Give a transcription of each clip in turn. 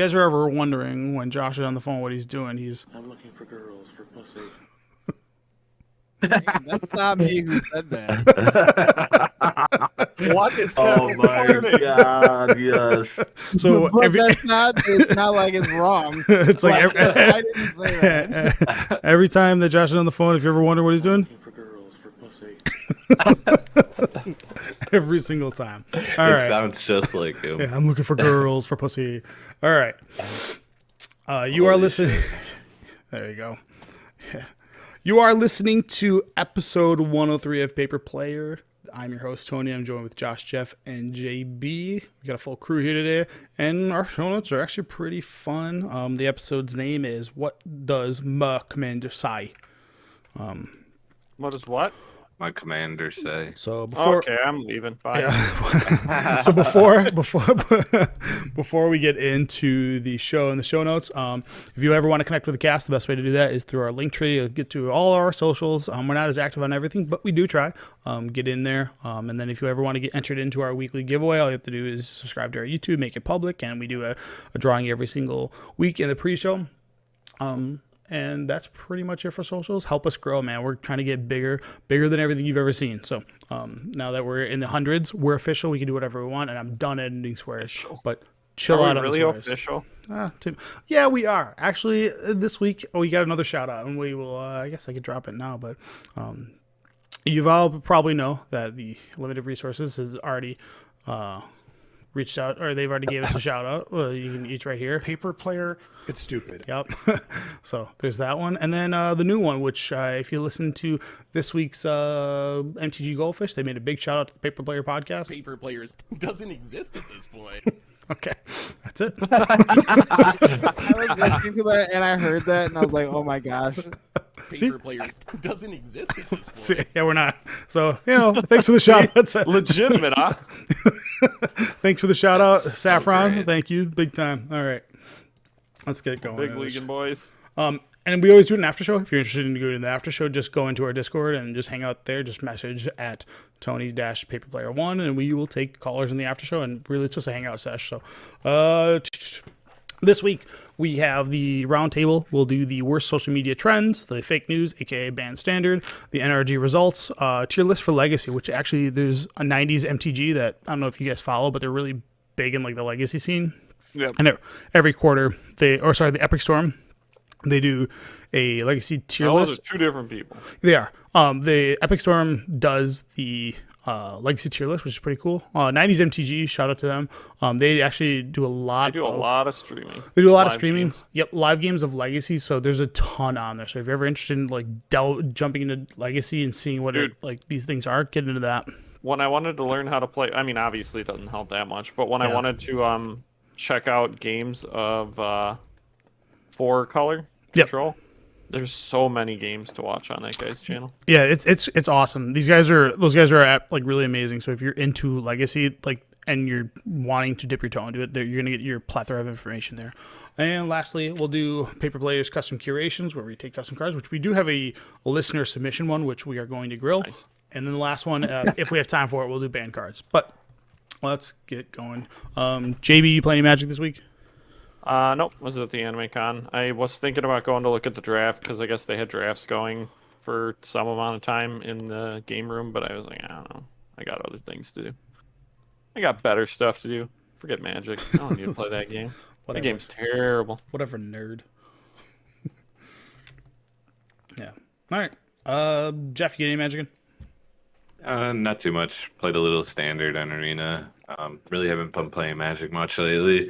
guys are ever wondering when Josh is on the phone what he's doing, I'm looking for girls for pussy. That's not me who said that. What is Oh my god, yes. so But it's not like it's wrong. it's like I didn't say that. every time that Josh is on the phone, if you ever wonder what he's doing, Looking for girls for pussy. every single time. All It right. sounds just like him. Yeah, I'm looking for girls for pussy. All right. You are listening. There you go. Yeah. You are listening to episode 103 of Paper Player. I'm your host, Tony. I'm joined with Josh, Jeff, and JB. We got a full crew here today, and our show notes are actually pretty fun. The episode's name is What Does CoMmAnDeR Say? What is what? My commander say. So before Okay, I'm leaving. Bye. Yeah. So before we get into the show and the show notes, if you ever want to connect with the cast, the best way to do that is through our link tree. You'll get to all our socials. We're not as active on everything, but we do try. Get in there. And then if you ever want to get entered into our weekly giveaway, all you have to do is subscribe to our YouTube, make it public, and we do a drawing every single week in the pre-show. And that's pretty much it for socials. Help us grow, man. We're trying to get bigger than everything you've ever seen. So now that we're in the hundreds, we're official. We can do whatever we want, and I'm done editing swears. But chill out on the really swears. official? Yeah, we are. Actually, this week, we got another shout out, and we will, I guess I could drop it now, but you've all probably know that the Limited Resources has already reached out, or they've already gave us a shout out. Well, you can each right here. Paper Player, it's stupid. Yep. So there's that one. And then the new one, which if you listen to this week's MTG Goldfish, they made a big shout out to the Paper Player podcast. Paper Players doesn't exist at this point. Okay. That's it. I was listening to that and I heard that and I was like, oh my gosh. Paper Players doesn't exist at this point. See, yeah, we're not. So, thanks for the shout out. Legitimate, huh? Thanks for the shout out, Saffron. great. Thank you. Big time. All right. Let's get it going. Big leaguing boys. And we always do an after show. If you're interested in doing the after show, just go into our Discord and just hang out there. Just message at Tony-Paperplayer1, and we will take callers in the after show. And really, it's just a hangout sesh. So, this week we have the roundtable. We'll do the worst social media trends, the fake news, aka band standard, the NRG results, tier list for legacy. Which actually there's a '90s MTG that I don't know if you guys follow, but they're really big in like the legacy scene. Yep. And every quarter the Epic Storm. They do a legacy tier Those list. are two different people. They are. The Epic Storm does the legacy tier list, which is pretty cool. 90s MTG, shout out to them. They actually do a lot. They do a lot of streaming. They do a lot of Live streaming. games. Yep, live games of legacy. So there's a ton on there. So if you're ever interested in like jumping into legacy and seeing what these things are, get into that. When I wanted to learn how to play, I mean, obviously it doesn't help that much, but when I wanted to check out games of 4-color control, there's so many games to watch on that guy's channel. Yeah, it's awesome. Those guys are like really amazing. So if you're into legacy, like, and you're wanting to dip your toe into it, you're gonna get your plethora of information there. And lastly, we'll do Paper Players custom curations, where we take custom cards, which we do have a listener submission one, which we are going to grill. Nice. And then the last one, if we have time for it, we'll do band cards. But let's get going. JB, you playing Magic this week? Nope, was at the Anime Con. I was thinking about going to look at the draft because I guess they had drafts going for some amount of time in the game room, but I was like, I don't know. I got other things to do. I got better stuff to do. Forget Magic. I don't need to play that game. That game's terrible. Whatever, nerd. Yeah. All right. Jeff, you get any Magic in? Not too much. Played a little standard on Arena. Really haven't been playing Magic much lately.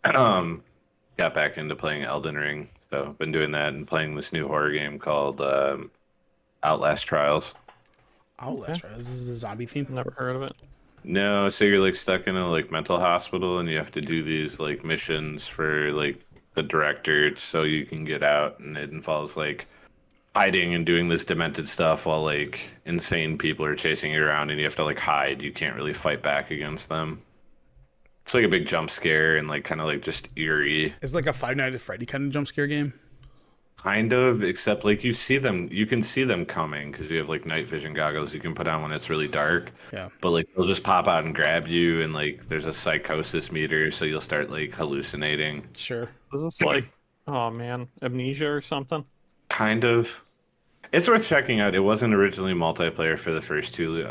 Got back into playing Elden Ring, so been doing that and playing this new horror game called Outlast Trials. Outlast Trials. This is a zombie theme. Never heard of it. No, so you're like stuck in a like mental hospital and you have to do these like missions for like the director so you can get out, and it involves like hiding and doing this demented stuff while like insane people are chasing you around and you have to like hide. You can't really fight back against them. It's like a big jump scare and like kind of like just eerie. It's like a Five Nights at Freddy kind of jump scare game. Kind of, except like you can see them coming because you have like night vision goggles you can put on when it's really dark. Yeah. But like they'll just pop out and grab you, and like there's a psychosis meter, so you'll start like hallucinating. Sure. Is this like, oh man, amnesia or something? Kind of. It's worth checking out. It wasn't originally multiplayer for the first two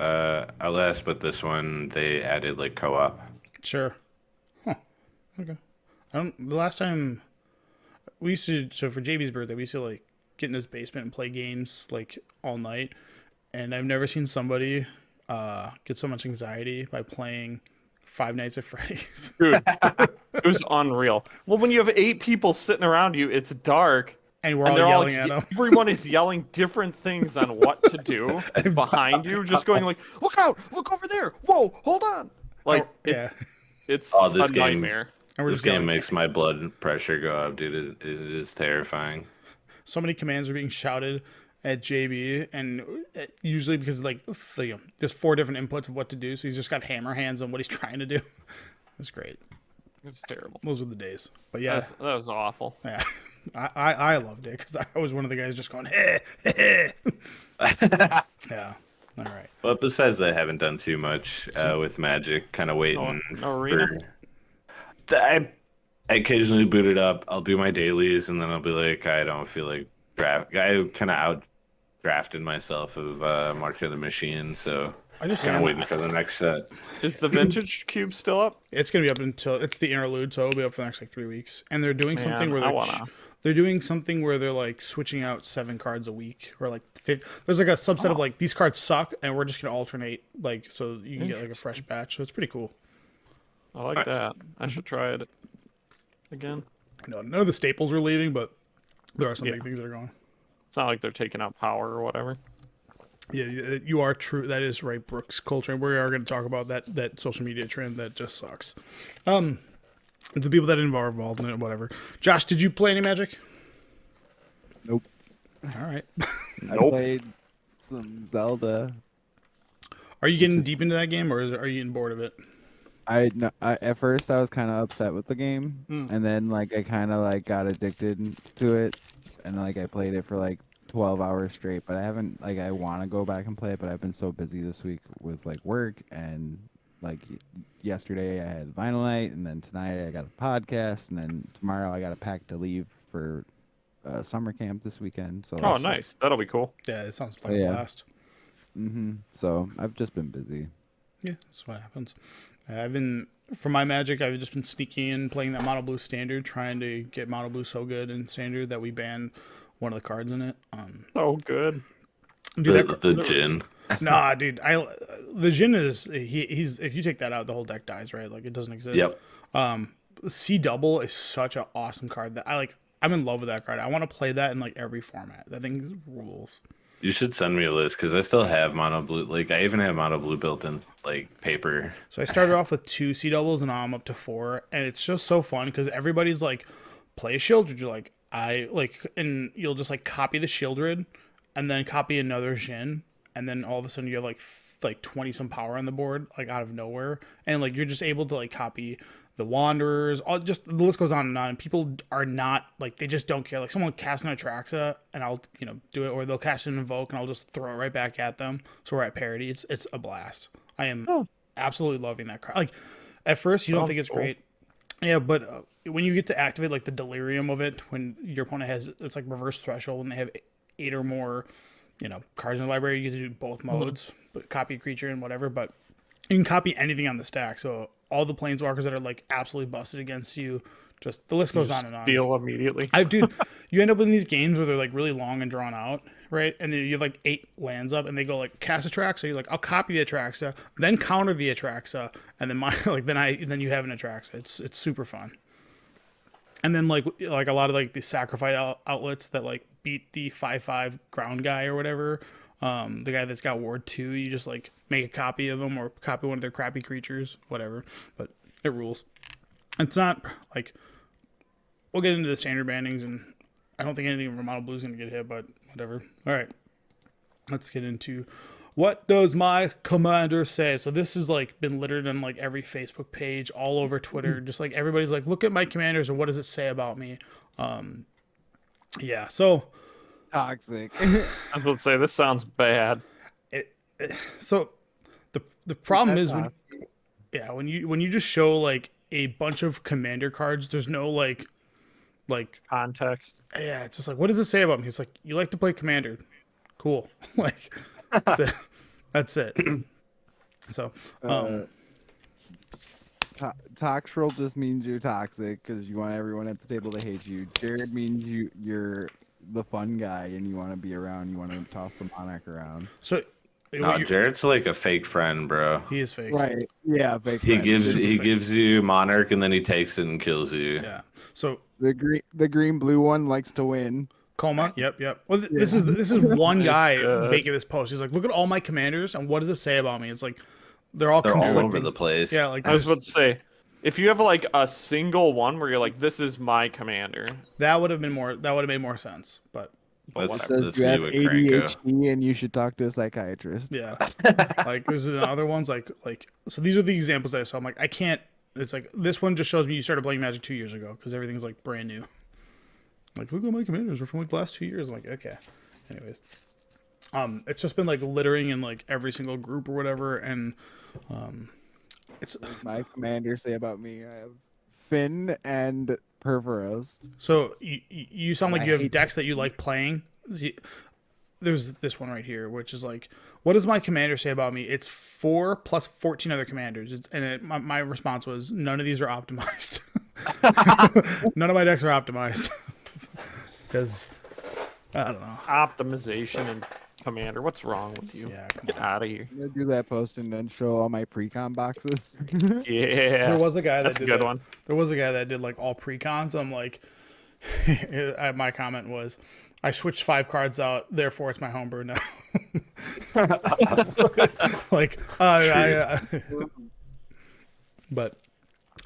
Outlast, but this one they added like co-op. Sure. Huh. Okay. The last time we used to, so for JB's birthday, we used to like get in his basement and play games like all night. And I've never seen somebody get so much anxiety by playing Five Nights at Freddy's. Dude, it was unreal. Well, when you have 8 people sitting around you, it's dark. And we're all they're yelling at him. Everyone is yelling different things on what to do behind you, just going like, "Look out! Look over there! Whoa! Hold on!" Like, Yeah. it's This a game, nightmare. And we're this just game yelling. makes my blood pressure go up, dude. It is terrifying. So many commands are being shouted at JB, and usually because like there's 4 different inputs of what to do, so he's just got hammer hands on what he's trying to do. It's great. It was terrible. Those were the days. But yeah, That was awful. yeah, I loved it because I was one of the guys just going, hey, hey. Yeah. All right. But besides that, I haven't done too much with Magic. Kind of waiting No arena? I occasionally boot it up. I'll do my dailies, and then I'll be like, I don't feel like draft. I kind of out drafted myself of March of the Machine, so I just kind of waiting for the next set. Is the vintage cube still up? It's gonna be up until it's the interlude, so it'll be up for the next like 3 weeks. And they're doing something where they're doing something where they're like switching out 7 cards a week, or like there's like a subset of like these cards suck, and we're just gonna alternate like so you can get like a fresh batch. So it's pretty cool. I like that. I should try it again. No, none of the staples are leaving, but there are some big things that are going. It's not like they're taking out power or whatever. Yeah, you are true. That is right, Brooks. Coltrane. We are going to talk about that social media trend that just sucks. The people that are involved in it, whatever. Josh, did you play any Magic? Nope. All right. I played some Zelda. Are you getting deep into that game, or are you getting bored of it? At first I was kind of upset with the game, and then like I kind of like got addicted to it, and like I played it for like 12 hours straight. But I haven't like I want to go back and play it, but I've been so busy this week with like work, and like yesterday I had vinyl night, and then tonight I got the podcast, and then tomorrow I got a pack to leave for summer camp this weekend. So Oh, nice. That'll be cool. Yeah, it sounds like a blast. So I've just been busy. Yeah, that's what happens. For my Magic, I've just been sneaking in, playing that Mono Blue Standard, trying to get Mono Blue so good in Standard that we ban one of the cards in it. Oh, good. Dude, The Jin. Nah, dude, the Jin is he's if you take that out, the whole deck dies, right? Like it doesn't exist. Yep. C double is such an awesome card that I'm in love with that card. I want to play that in like every format. That thing rules. You should send me a list because I still have mono blue. Like I even have mono blue built in like paper. So I started off with 2 C doubles and now I'm up to 4, and it's just so fun because everybody's like, play a Shieldred. You're like, and you'll just like copy the Shieldred, and then copy another Jin, and then all of a sudden you have like 20 some power on the board like out of nowhere, and like you're just able to like copy the Wanderers, all just the list goes on, and people are not like, they just don't care. Like someone casts an Atraxa and I'll do it, or they'll cast an Invoke and I'll just throw it right back at them. So we're at parity. It's a blast. I am absolutely loving that card. Like at first you don't think it's great, yeah, but when you get to activate like the delirium of it, when your opponent has, it's like reverse threshold, when they have 8 or more cards in the library, you get to do both modes, but copy a creature and whatever. But you can copy anything on the stack. So all the planeswalkers that are like absolutely busted against you, just the list goes on and on. Steal immediately. Dude, you end up in these games where they're like really long and drawn out, right? And then you have like 8 lands up, and they go like cast Atraxa. You're like, I'll copy the Atraxa, then counter the Atraxa, and then then you have an Atraxa. It's super fun. And then like a lot of like the sacrifice outlets that like beat the 5/5 ground guy or whatever. The guy that's got Ward 2, you just like make a copy of him or copy one of their crappy creatures, whatever. But it rules. It's not like, we'll get into the standard bannings, and I don't think anything from Mono Blue is going to get hit, but whatever. All right, let's get into what does my commander say. So this has like been littered on like every Facebook page, all over Twitter. Just like everybody's like, look at my commanders and what does it say about me. Yeah. So Toxic. I was about to say this sounds bad. so the problem That's is when you just show like a bunch of commander cards, there's no like Context. yeah, it's just like, what does it say about me? It's like, you like to play commander. Cool. Like that's it. That's it. So Toxtrol just means you're toxic because you want everyone at the table to hate you. Jared means you're the fun guy and you want to be around. You want to toss the monarch around. so No, Jared's like a fake friend, bro. he is fake. Right? Yeah. Big He friend. gives you monarch and then he takes it and kills you. Yeah. So the green blue one likes to win. Coma. Yep. Well, this is one guy making this post. He's like, look at all my commanders and what does it say about me? It's like they're all They're conflicting. all over the place. Yeah, like I was about to say, if you have like a single one where you're like, this is my commander. that would have made more sense. But That's, Says that's you me have with Cranko. ADHD and you should talk to a psychiatrist. yeah, like there's other ones like so these are the examples that I saw. I'm like, I can't. It's like this one just shows me you started playing Magic 2 years ago because everything's like brand new. Like, look at my commanders are from like the last 2 years. I'm like, okay. Anyways, it's just been like littering in like every single group or whatever, and it's My commanders say about me, I have Finn and Perforos. so you sound like I you have hate decks that you like playing. There's this one right here, which is like, what does my commander say about me? It's 4 plus 14 other commanders. My response was, none of these are optimized. None of my decks are optimized. Because, I don't know. Optimization and commander. What's wrong with you? Yeah, come Get on. out of here. I'm gonna do that post and then show all my pre-con boxes. Yeah. There was a guy that That's a did good that. one. There was a guy that did like all pre-cons. I'm like, my comment was, I switched 5 cards out, therefore it's my homebrew now. Like, but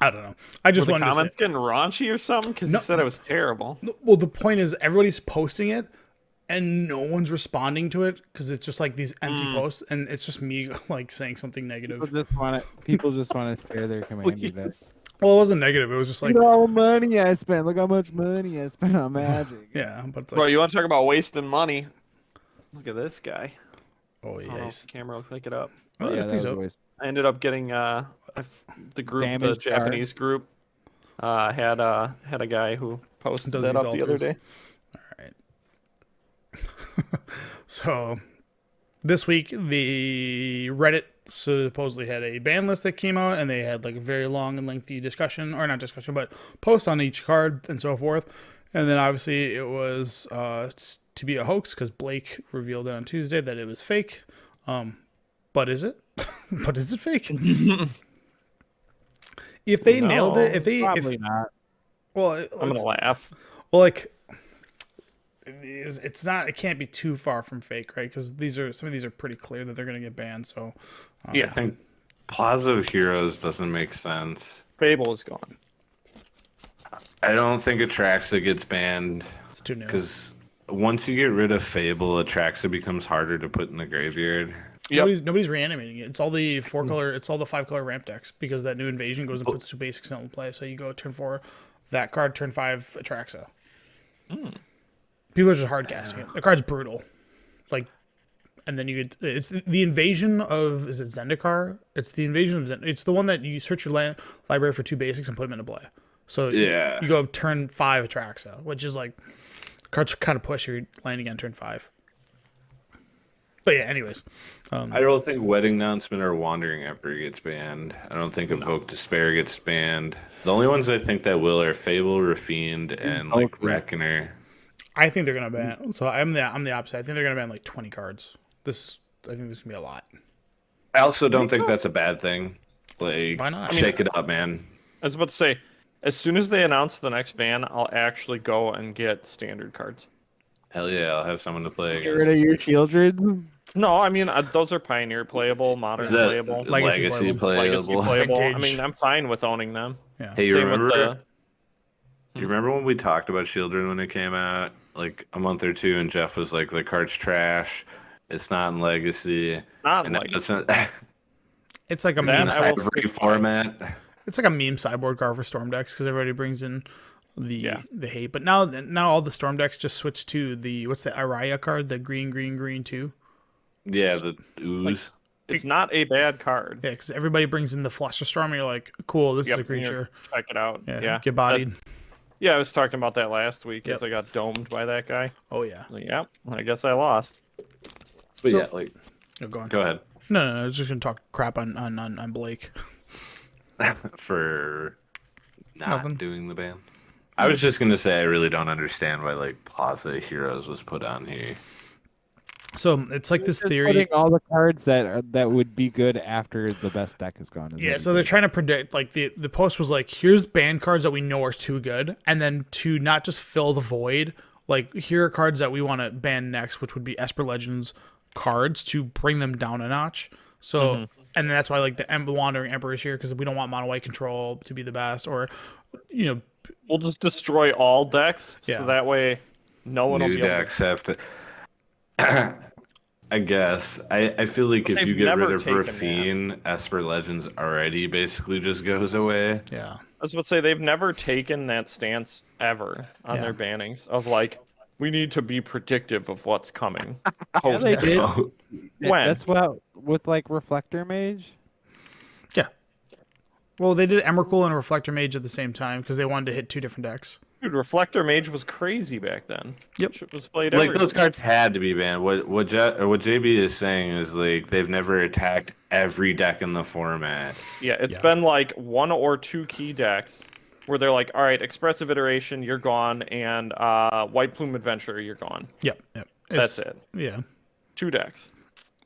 I don't know. I just Were the wanted to say, comments getting raunchy or something? Because No. you said it was terrible. well, the point is everybody's posting it and no one's responding to it because it's just like these empty posts and it's just me like saying something negative. People just want to share their commander Please. decks. Well, it wasn't negative. It was just like, Look at all the money I spent. Look how much money I spent on Magic. yeah, but it's Bro, like, you want to talk about wasting money? Look at this guy. oh I don't know if yes. the camera will pick it up. Oh, yeah, yeah, that please was up. always. I ended up getting the group, Damage the Japanese group, had a guy who posted Does that these up the other alters. day. So this week the Reddit supposedly had a ban list that came out and they had like a very long and lengthy discussion, or not discussion, but posts on each card and so forth. And then obviously it was to be a hoax because Blake revealed it on Tuesday that it was fake. But is it? But is it fake? If they nailed it, Probably not. well, I'm gonna laugh. well, like it's not. It can't be too far from fake, right? Because some of these are pretty clear that they're going to get banned. So I think Plaza of Heroes doesn't make sense. Fable is gone. I don't think Atraxa gets banned it's too new. because once you get rid of Fable, Atraxa becomes harder to put in the graveyard. Yep. Nobody's reanimating it. It's all the 4-color. It's all the 5-color ramp decks because that new invasion goes and puts 2 basics in play. So you go turn 4, that card. Turn 5, Atraxa. People are just hard casting it. The card's brutal. Like, and then you could. It's the invasion of. Is it Zendikar? It's the invasion of Zendikar. It's the one that you search your library for 2 basics and put them into play. So Yeah. you go turn 5 Atraxa, which is like cards kind of push. You're landing on turn 5. But yeah, anyways. I don't think Wedding Announcement or Wandering Emperor gets banned. I don't think Invoke Despair gets banned. The only ones I think that will are Fable, Refiend, and like Reckoner. I think they're gonna ban. So I'm the opposite. I think they're gonna ban like 20 cards. I think this is gonna be a lot. I also don't think that's a bad thing. Like, Why not? shake it up, man. I was about to say, as soon as they announce the next ban, I'll actually go and get standard cards. Hell yeah, I'll have someone to play Get rid against. of your Children. No, I mean those are Pioneer playable, Modern The playable, Legacy Legacy Legacy playable. playable. I Vintage. mean, I'm fine with owning them. Yeah. Hey, you Same with remember? You remember when we talked about Children when it came out, like a month or two, and Jeff was like, "The card's trash. It's not in Legacy." Not And like it's not It's like a That meme. I will every format. It's like a meme sideboard card for Storm decks because everybody brings in the hate. But now all the storm decks just switch to the what's the Araya card, the green 2. Yeah, the ooze. It's not a bad card. Yeah, because everybody brings in the Flusterstorm, and you're like, cool, this is a and you're- creature. Check it out. Yeah. Get bodied. Yeah, I was talking about that last week Yep. as I got domed by that guy. Oh yeah. Like, yeah, I guess I lost. But So- yeah, like, Oh, go on. go ahead. No, I was just gonna talk crap on Blake. For not Nothing. doing the ban. I was just gonna say I really don't understand why like Plaza Heroes was put on here. So it's like this Just theory. putting all the cards that would be good after the best deck is gone. is Yeah, what so you they're do. trying to predict. Like the post was like, here's banned cards that we know are too good, and then to not just fill the void, like here are cards that we want to ban next, which would be Esper Legends cards to bring them down a notch. So, and that's why like the Wandering Emperor is here because we don't want mono white control to be the best, or We'll just destroy all decks, Yeah. so that way no one will New be able to... decks have to. I guess I feel like if They've you get never rid of taken that. Rafine, Esper Legends already basically just goes away. yeah. I was about to say, they've never taken that stance ever on Yeah. their bannings of like, we need to be predictive of what's coming. Yeah, they did. Oh, When? That's what with like Reflector Mage. Yeah. Well, they did Emrakul and Reflector Mage at the same time because they wanted to hit 2 different decks. Dude, Reflector Mage was crazy back then. Yep. It was played like every... those cards had to be banned. What JB is saying is like they've never attacked every deck in the format. Yeah, it's Yeah. been like 1 or 2 key decks where they're like, all right, Expressive Iteration, you're gone, and White Plume Adventure, you're gone. Yep. That's it. Yeah. 2 decks.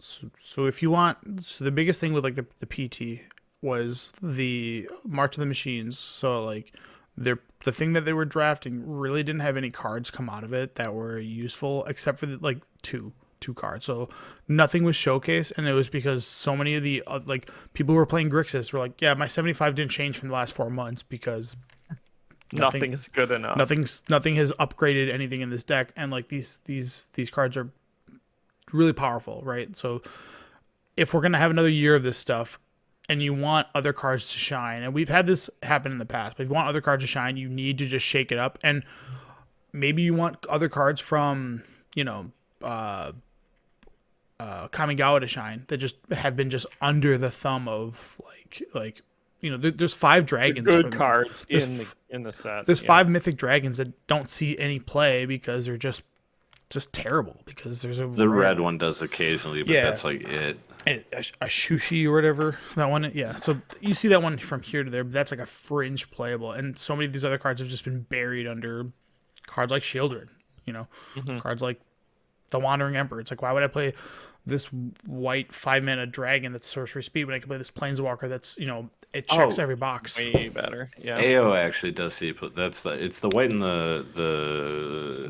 So if you want, so the biggest thing with like the PT was the March of the Machines. So like the thing that they were drafting really didn't have any cards come out of it that were useful except for like two cards. So nothing was showcased, and it was because so many of the like people who were playing Grixis were like, yeah, my 75 didn't change from the last 4 months because Nothing is good enough. nothing has upgraded anything in this deck, and like these cards are really powerful, right? So if we're gonna have another year of this stuff and you want other cards to shine, and we've had this happen in the past, but if you want other cards to shine, you need to just shake it up. And maybe you want other cards from Kamigawa to shine that just have been just under the thumb of like there's 5 dragons Good for them. cards There's in the set. There's yeah. 5 mythic dragons that don't see any play because they're just terrible because there's a The red one does occasionally, but Yeah. that's like it. a shushi or whatever that one. Yeah, so you see that one from here to there, but that's like a fringe playable, and so many of these other cards have just been buried under cards like Shieldred. Cards like the Wandering Emperor. It's like, why would I play this white 5-mana dragon that's sorcery speed when I can play this planeswalker that's it checks every box. Way better. Yeah. AO actually does see. It's the white and the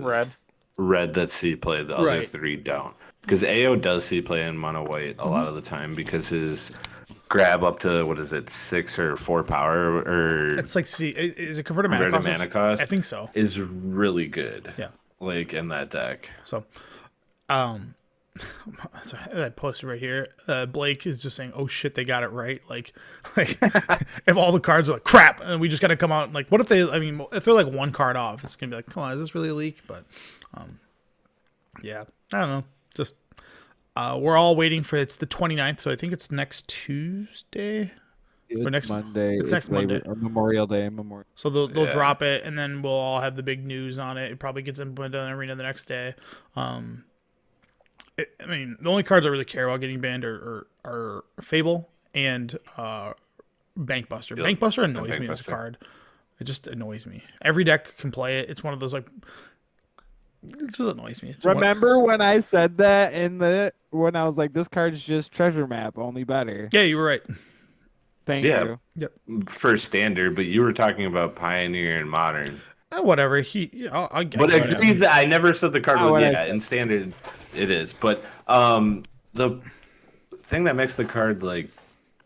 Red. that see play. The other Right. 3 don't. Because AO does see play in mono white a lot of the time because his grab up to 6 or 4 power or It's like, is it converted mana converted cost? mana cost I think so. is really good. Yeah. Like in that deck. So, so I posted right here. Blake is just saying, "Oh shit, they got it right." Like if all the cards are like crap, and we just got to come out and like, what if they? I mean, if they're like 1 card off, it's gonna be like, come on, is this really a leak? But, yeah, I don't know. Just we're all waiting for it's the 29th, so I think it's next Tuesday. It's next- Monday. it's next Labor- Monday. or Memorial Day. So they'll Yeah. drop it, and then we'll all have the big news on it. It probably gets implemented on Arena the next day. I mean, the only cards I really care about getting banned are Fable and Bankbuster. Yeah, Bankbuster annoys me as a Bankbuster. card. It just annoys me. Every deck can play it. It's one of those like. It just annoys me. It's Remember when I said that when I was like, this card's just treasure map, only better. Yeah, you were right. Thank Yeah. you. For standard, but you were talking about Pioneer and Modern. Whatever. I But get it. agreed that I never said the card Oh, was what I said. in standard it is. But the thing that makes the card like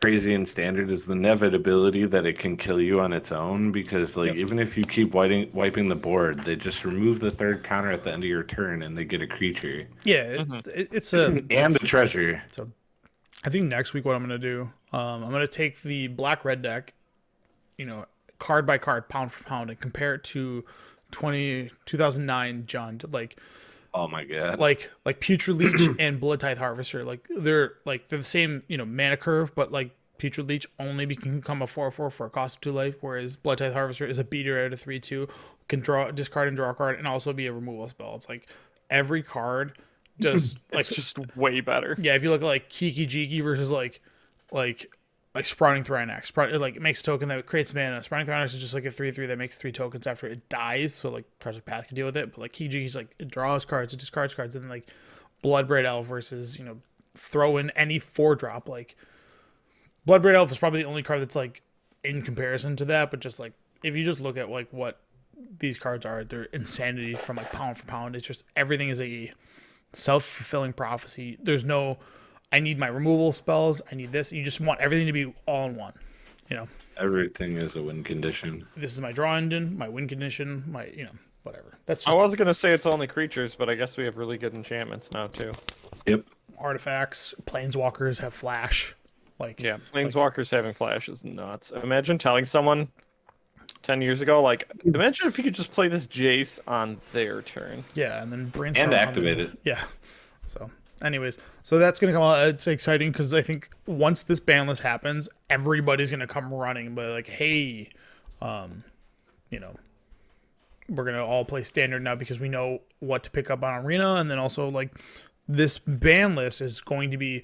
crazy in standard is the inevitability that it can kill you on its own because like even if you keep wiping the board, they just remove the 3rd counter at the end of your turn and they get a creature. Yeah, it's a And a treasure. So I think next week what I'm gonna do, I'm gonna take the black red deck, card by card, pound for pound, and compare it to 2009 Jund, Oh my god. like Putrid Leech and Blood Tithe Harvester, they're the same, mana curve, but Putrid Leech only can become a 4/4 for a cost of 2 life, whereas Blood Tithe Harvester is a beater at a 3/2, can discard and draw a card, and also be a removal spell. It's every card just It's just way better. yeah. If you look at Kiki Jiki versus like Sprouting Thrynax, it makes a token that creates mana. Sprouting Thrynax is just a 3/3 that makes 3 tokens after it dies, so cards like Path can deal with it. But Kiki Jiki's it draws cards, it discards cards, and then Bloodbraid Elf versus throw in any 4-drop. Bloodbraid Elf is probably the only card that's in comparison to that, but just if you just look at what these cards are, they're insanity from pound for pound. It's just everything is a self-fulfilling prophecy. There's no I need my removal spells, I need this. You just want everything to be all in one. Everything is a win condition. This is my draw engine, my win condition, my whatever. That's I just was gonna say it's only creatures, but I guess we have really good enchantments now too. Yep. artifacts. Planeswalkers have flash. Yeah, Planeswalkers having flash is nuts. Imagine telling someone 10 years ago, imagine if you could just play this Jace on their turn. Yeah, and then brainstorm And activate it. Yeah. So, anyways, that's gonna come out. It's exciting because I think once this ban list happens, everybody's gonna come running, but hey, we're gonna all play standard now because we know what to pick up on Arena, and then also this ban list is going to be.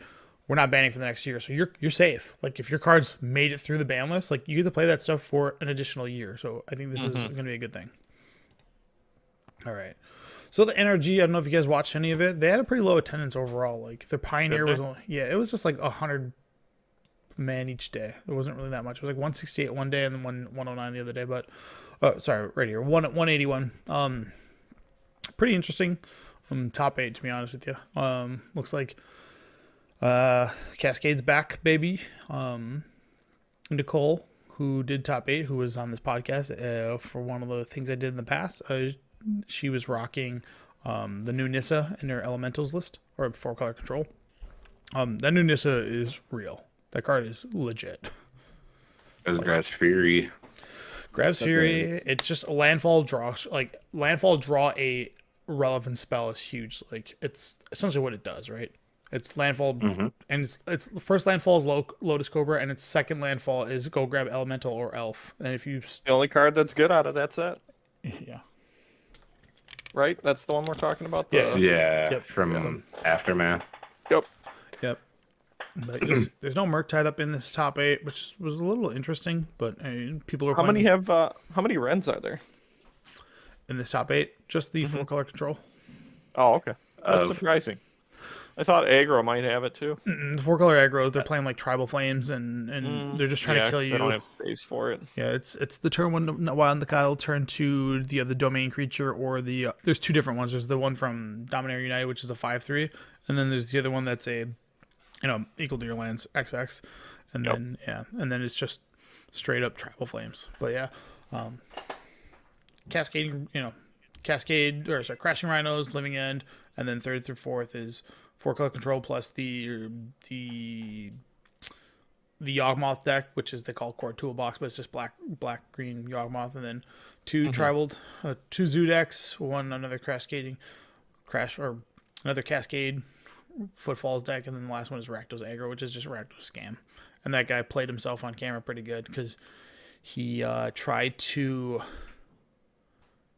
We're not banning for the next year, so you're safe. If your cards made it through the ban list, you get to play that stuff for an additional year. So I think this is going to be a good thing. All right. So the NRG, I don't know if you guys watched any of it. They had a pretty low attendance overall. Their Pioneer was only, it was just 100 man each day. It wasn't really that much. It was 168 one day and then 109 the other day. But sorry, right here, 181. Pretty interesting. Top 8 to be honest with you. Looks like. Cascade's back, baby. Nicole, who did top 8, who was on this podcast for one of the things I did in the past, she was rocking the new Nissa in her elementals list, or 4-color control. That new Nissa is real. That card is legit. Grab's Fury. Grab's Fury, it's just a landfall draw. Landfall draw a relevant spell is huge. It's essentially what it does, right? It's landfall, and its first landfall is Lotus Cobra, and its second landfall is go grab Elemental or Elf. And if you The only card that's good out of that set, yeah, right? That's the one we're talking about. Yeah. Yeah, Yep. from Aftermath. Yep. but there's no Merc tied up in this top 8, which was a little interesting. But people are How many playing how many Rens are there? in this top 8. Just the 4-color control. Oh, okay. That's surprising. I thought aggro might have it too. The 4-color aggros, they're playing Tribal Flames, and they're just trying to kill you. They don't have space for it. Yeah, it's the turn one while the Kyle turn to the other domain creature, or the there's 2 different ones. There's the one from Dominaria United, which is a 5/3, and then there's the other one that's a equal to your lands XX, and then it's just straight up Tribal Flames. But yeah, Cascading, Crashing Rhinos, Living End, and then 3rd through 4th is 4-color control plus the Yawgmoth deck, which is they call Core Toolbox, but it's just black green Yawgmoth, and then 2 tribal, 2 Zoo decks, another Cascade Footfalls deck, and then the last one is Rakdos Aggro, which is just Rakdos Scam. And that guy played himself on camera pretty good because he tried to.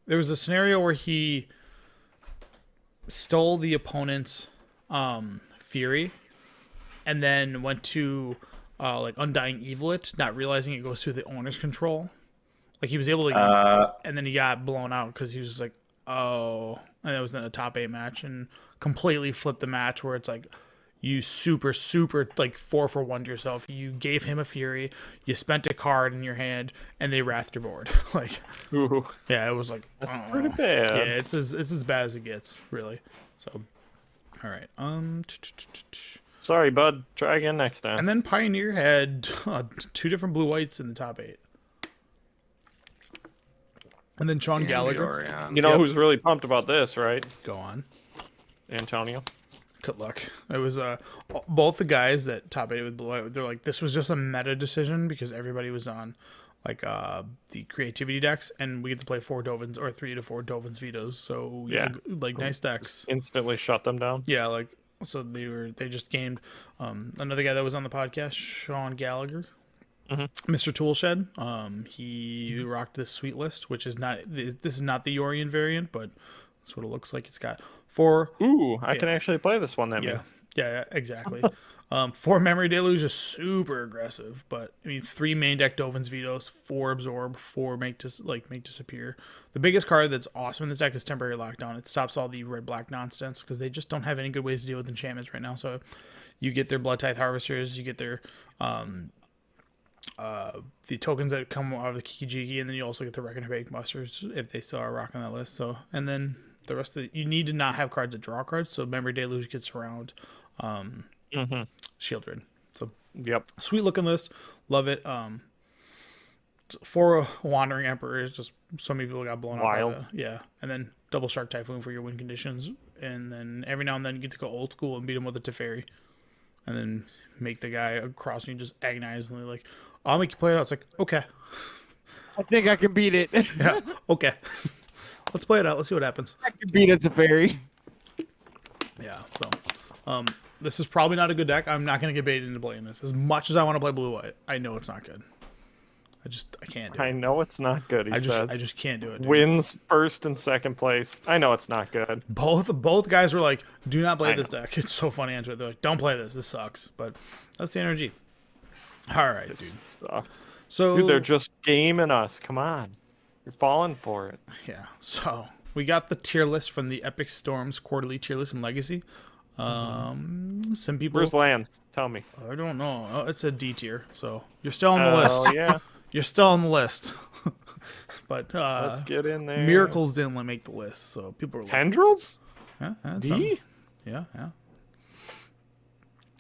There was a scenario where he stole the opponent's Fury, and then went to Undying Evil it, not realizing it goes through the owner's control. He was able to, and then he got blown out because he was just oh, and it was in a top 8 match and completely flipped the match where it's you super 4-for-1 to yourself. You gave him a Fury, you spent a card in your hand, and they wrathed your board. Ooh, yeah, it was that's pretty bad. Yeah, it's as bad as it gets, really. So, all right. Sorry, bud. Try again next time. And then Pioneer had 2 different blue whites in the top 8. And then Sean Gallagher. You know who's really pumped about this, right? Go on. Antonio. Good luck. It was both the guys that top 8 with blue white. They're this was just a meta decision because everybody was on the creativity decks, and we get to play 4 Dovins or 3 to 4 Dovins vetoes. So Yeah. like nice decks. Instantly shut them down. Yeah, like so they just gamed another guy that was on the podcast, Sean Gallagher, Mr. Toolshed. He rocked this sweet list, which is not this is not the Yorian variant, but that's what it looks like. It's got 4. Ooh, I can actually play this one. That Yeah, means. yeah, exactly. 4 Memory Deluge is super aggressive, but I mean 3 main deck Dovins vetoes, 4 Absorb, 4 make disappear. The biggest card that's awesome in this deck is Temporary Lockdown. It stops all the red-black nonsense because they just don't have any good ways to deal with enchantments right now. So you get their Blood Tithe Harvesters, you get their the tokens that come out of the Kiki-Jiki, and then you also get the Reckon Bake Busters if they still are rocking that list. So and then the rest of you need to not have cards that draw cards. So Memory Deluge gets around. Shieldred. So Yep. sweet looking list, love it. 4 Wandering Emperors, just so many people got blown Wild. up. Yeah, and then double Shark Typhoon for your win conditions, and then every now and then you get to go old school and beat him with a Teferi, and then make the guy across you just agonizingly like, I'll make you play it out. It's like, okay, I think I can beat it. yeah, okay, let's play it out. Let's see what happens. I can beat it, Teferi. Yeah, so this is probably not a good deck. I'm not going to get baited into playing this. As much as I want to play blue-white, I know it's not good. I can't do I it. know it's not good. He I says. just can't do it. Dude. Wins first and second place. I know it's not good. Both guys were like, do not play I this deck. It's so funny on Twitter. They're like, don't play this. This sucks. But that's the energy. All right, This dude. sucks. So Dude, they're just gaming us. Come on. You're falling for it. yeah. So we got the tier list from the Epic Storms quarterly tier list in Legacy. Some people. Where's Lance? Tell me. I don't know. Oh, it's a D tier, so you're still on the list. Oh, yeah. You're still on the list. But Let's get in there. Miracles didn't make the list, so people were like, Tendrils? yeah, that's D? something. Yeah.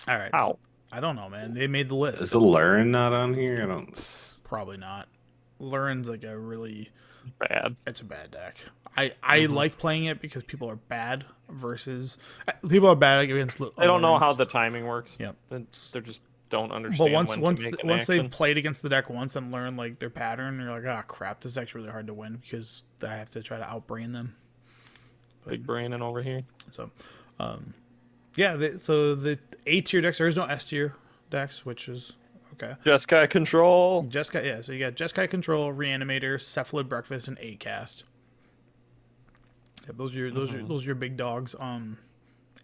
All right. Ow. so- I don't know, man. They made the list. Is the Lurin not on here? I don't. Probably not. Lurin's like a really, Bad. it's a bad deck. I like playing it because people are bad versus people are bad against. They don't know how the timing works. Yep. They just don't understand. But when to make an once action. they've played against the deck once and learned like their pattern, you're like, ah, crap, this is actually really hard to win because I have to try to outbrain them. Big braining over here. So, yeah. So the A tier decks, there is no S tier decks, which is okay. Jeskai control. Jeskai, yeah. So you got Jeskai Control, Reanimator, Cephalid Breakfast, and A-Cast. Yeah, those are your big dogs.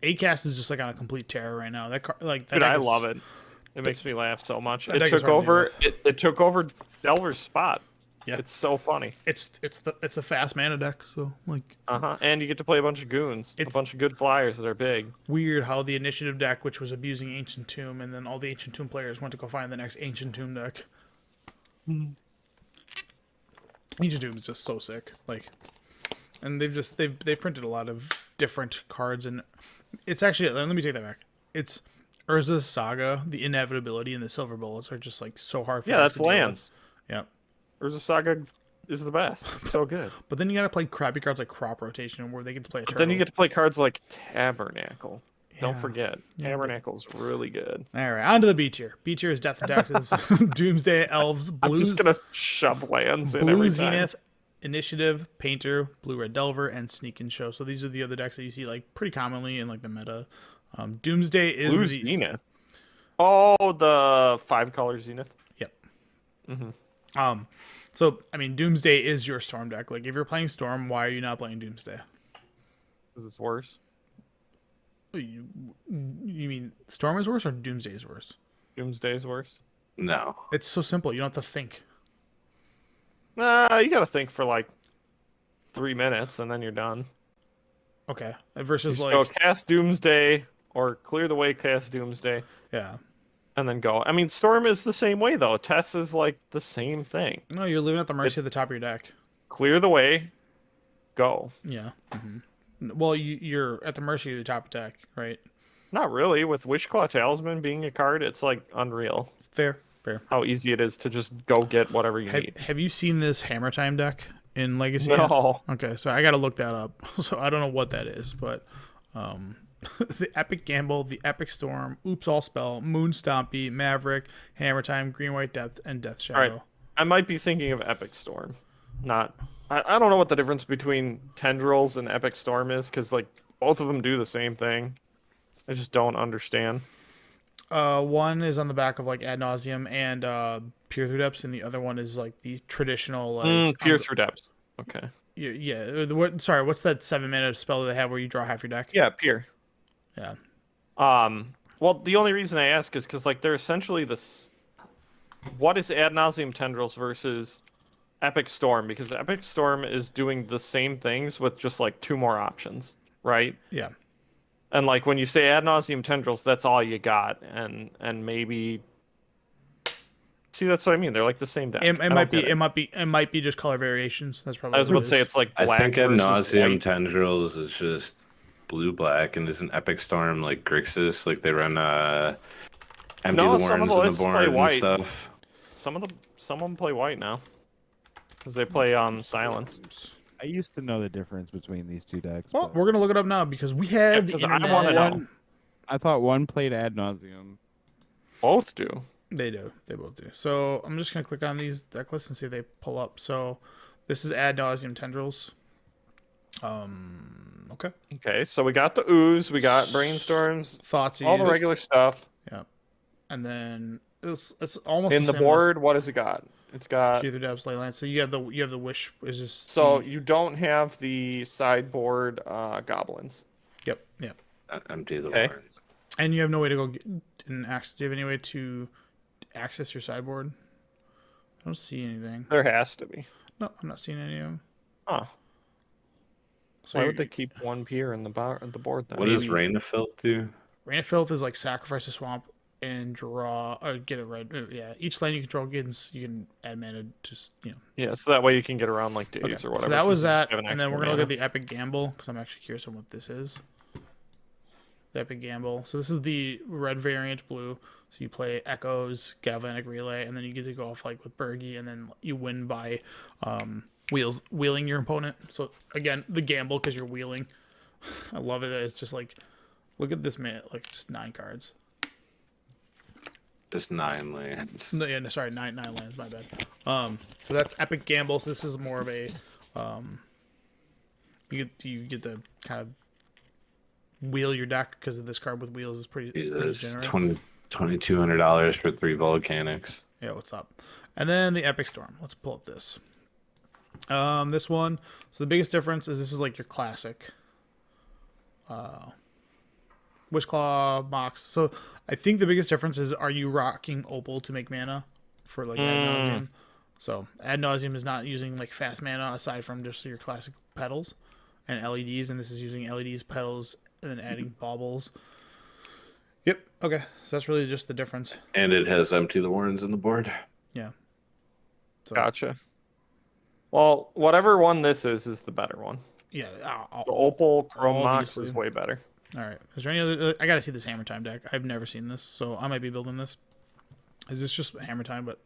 A-Cast is just like on a complete tear right now. That Dude, deck I is- love it. It makes me laugh so much. That It deck is took hard to over. deal It took over Delver's spot. Yeah. It's so funny. It's a fast mana deck. So like And you get to play a bunch of goons, a It's- bunch of good flyers that are big. weird how the initiative deck, which was abusing Ancient Tomb, and then all the Ancient Tomb players went to go find the next Ancient Tomb deck. Ancient Tomb is just so sick. Like, and they've printed a lot of different cards, and it's actually, let me take that back. It's Urza's Saga, the Inevitability, and the Silver Bullets are just like so hard for Yeah, decks that's to deal with. Lance. Yeah. Urza Saga is the best. It's so good. But then you gotta play crappy cards like Crop Rotation, where they get to play a But turtle. then you get to play cards like Tabernacle. Don't Yeah. forget, Tabernacle's really good. All right, on to the B tier. B tier is Death and Taxes, Doomsday, Elves, I'm Blues, just gonna shove lands in Blue every Zenith, time. Initiative, Painter, Blue Red Delver, and Sneak and Show. So these are the other decks that you see like pretty commonly in like the meta. Doomsday is Blue the Zenith. Oh, the 5-color Zenith. yep. So I mean, Doomsday is your Storm deck. Like if you're playing Storm, why are you not playing Doomsday? Because it's worse. You mean Storm is worse or Doomsday is worse? Doomsday's worse. No. It's so simple. You don't have to think. Nah, you gotta think for like 3 minutes and then you're done. Okay. Versus Just like go cast Doomsday or clear the way, cast Doomsday, yeah. and then go. I mean, Storm is the same way though. Tess is like the same thing. No, you're living at the mercy It's- of the top of your deck. Clear the way, go. Yeah. Well, you're at the mercy of the top deck, right? Not really. With Wishclaw Talisman being a card, it's like unreal Fair. how easy it is to just go get whatever you need. Have you seen this Hammer Time deck in Legacy? No. Okay, so I got to look that up. So I don't know what that is, but the Epic Gamble, the Epic Storm, Oops All Spell, Moon Stompy, Maverick, Hammer Time, Green White Depth, and Death Shadow. All right. I might be thinking of Epic Storm. Not. I don't know what the difference between Tendrils and Epic Storm is, because like both of them do the same thing. I just don't understand. One is on the back of like Ad Nauseam and Peer Through Depths, and the other one is like the traditional like Peer Through Depths. Okay. Yeah. Sorry, what's that 7-mana spell that they have where you draw half your deck? Yeah, Peer. Yeah. Well, the only reason I ask is because like they're essentially this. What is Ad Nauseam Tendrils versus Epic Storm? Because Epic Storm is doing the same things with just like 2 more options, right? Yeah. And like when you say Ad Nauseam Tendrils, that's all you got, and maybe. See, that's what I mean. They're like the same deck. It might be just color variations. That's probably. I was what about it to say is. it's like I black think Ad versus Nauseam white. Tendrils is just blue-black, and isn't Epic Storm like Grixis? Like they run Empty No, the some of Warrens the on the lists play board and white. stuff. Some of them play white now, because they play Silence. I used to know the difference between these two decks. Well, but we're gonna look it up now because we have the 'cause I internet. wanna know. I thought one played Ad Nauseam. Both do. They do. They both do. So I'm just gonna click on these deck lists and see if they pull up. So this is Ad Nauseam Tendrils. Okay. Okay, so we got the ooze, we got brainstorms, Thoughtseize. all the regular stuff. Yeah. And then it's almost In the same board, what has it got? It's got. Peer Through Depths, Leyland. So you have the wish is just So you don't have the sideboard goblins. Yep. Empty the Okay. Warrens. And you have no way to go get an access. Do you have any way to access your sideboard? I don't see anything. There has to be. No, I'm not seeing any of them. Huh. So Why you're- would they keep one peer in the board then? What does Rain of Filth do? Rain of Filth is like sacrifice a swamp and draw or get a red. Yeah, each land you control gets you can add mana. Just Yeah, so that way you can get around like days Okay. or whatever. So that 'cause was you just that, have an and then extra we're gonna look mana. at the Epic Gamble because I'm actually curious on what this is. The Epic Gamble. So this is the red variant blue. So you play Echoes, Galvanic Relay, and then you get to go off like with Bergie, and then you win by wheeling your opponent. So again, the gamble because you're wheeling. I love it. It's just like, look at this man, like just 9 cards. Just 9 lands. No, yeah, no, sorry, nine lands. My bad. So that's Epic Gamble. So this is more of a you get to kind of wheel your deck because of this card with wheels is pretty Jesus, generous. $2,200 for 3 volcanics. Yeah, what's up? And then the Epic Storm. Let's pull up this. This one. So the biggest difference is this is like your classic. Wishclaw, Mox. So I think the biggest difference is are you rocking Opal to make mana for like Ad Nauseam? So Ad Nauseam is not using like fast mana aside from just your classic petals and LEDs, and this is using LEDs, petals, and then adding baubles. Yep. Okay. So that's really just the difference. And it has Empty the Warrens on the board. Yeah. So, Gotcha. Well, whatever one this is the better one. Yeah. The Opal Chrome Mox Obviously. is way better. All right. Is there any other? I gotta see this Hammer Time deck. I've never seen this, so I might be building this. Is this just Hammer Time? But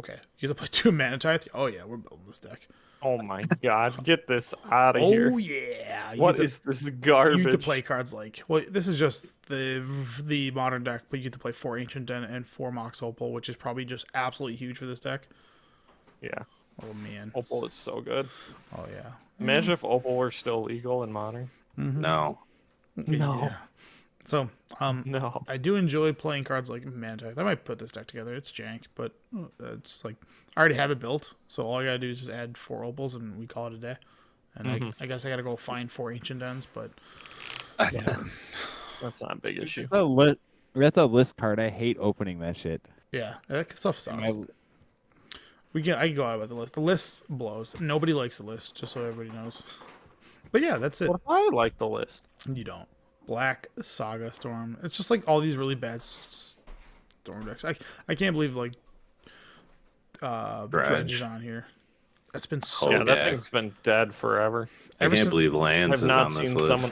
okay, you have to play 2 Mana Tithe. Oh yeah, we're building this deck. Oh my god, get this out of Oh here. yeah. What is this garbage? You get to play cards like this is just the modern deck, but you get to play 4 Ancient Den and 4 Mox Opal, which is probably just absolutely huge for this deck. Yeah, Oh man. Opal is so good. Oh yeah. Imagine if Opal were still legal in Modern. No. Yeah. So No. I do enjoy playing cards like Mana Tithe. I might put this deck together. It's jank, but it's like I already have it built, so all I gotta do is just add 4 opals and we call it a day. And I guess I gotta go find 4 Ancient Dens, but That's not a big issue. That's a list card. I hate opening that shit. yeah, that stuff sucks. My- I can go out with the list. The list blows. Nobody likes the list, just so everybody knows. But yeah, that's it. What if I like the list? You don't. Black Saga Storm. It's just like all these really bad Storm decks. I can't believe like Dredge is on here. That's been so Yeah, bad. that thing's been dead forever. I Ever can't since- believe Lands I've is not on this seen list. someone.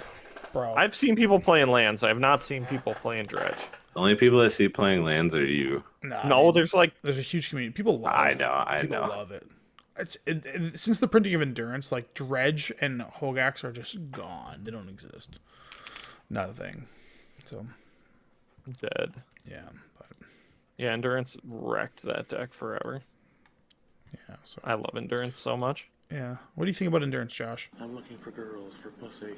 Bro. I've seen people playing lands. I have not seen people playing dredge. The only people I see playing Lands are you. Nah, No, dude. there's like There's a huge community. People love I it. know, I People know. love it. Since the printing of Endurance, like Dredge and Hogax are just gone. They don't exist. Not a thing. So dead. yeah, but Yeah, Endurance wrecked that deck forever. Yeah. So I love Endurance so much. yeah. What do you think about endurance, Josh? I'm looking for girls for pussy.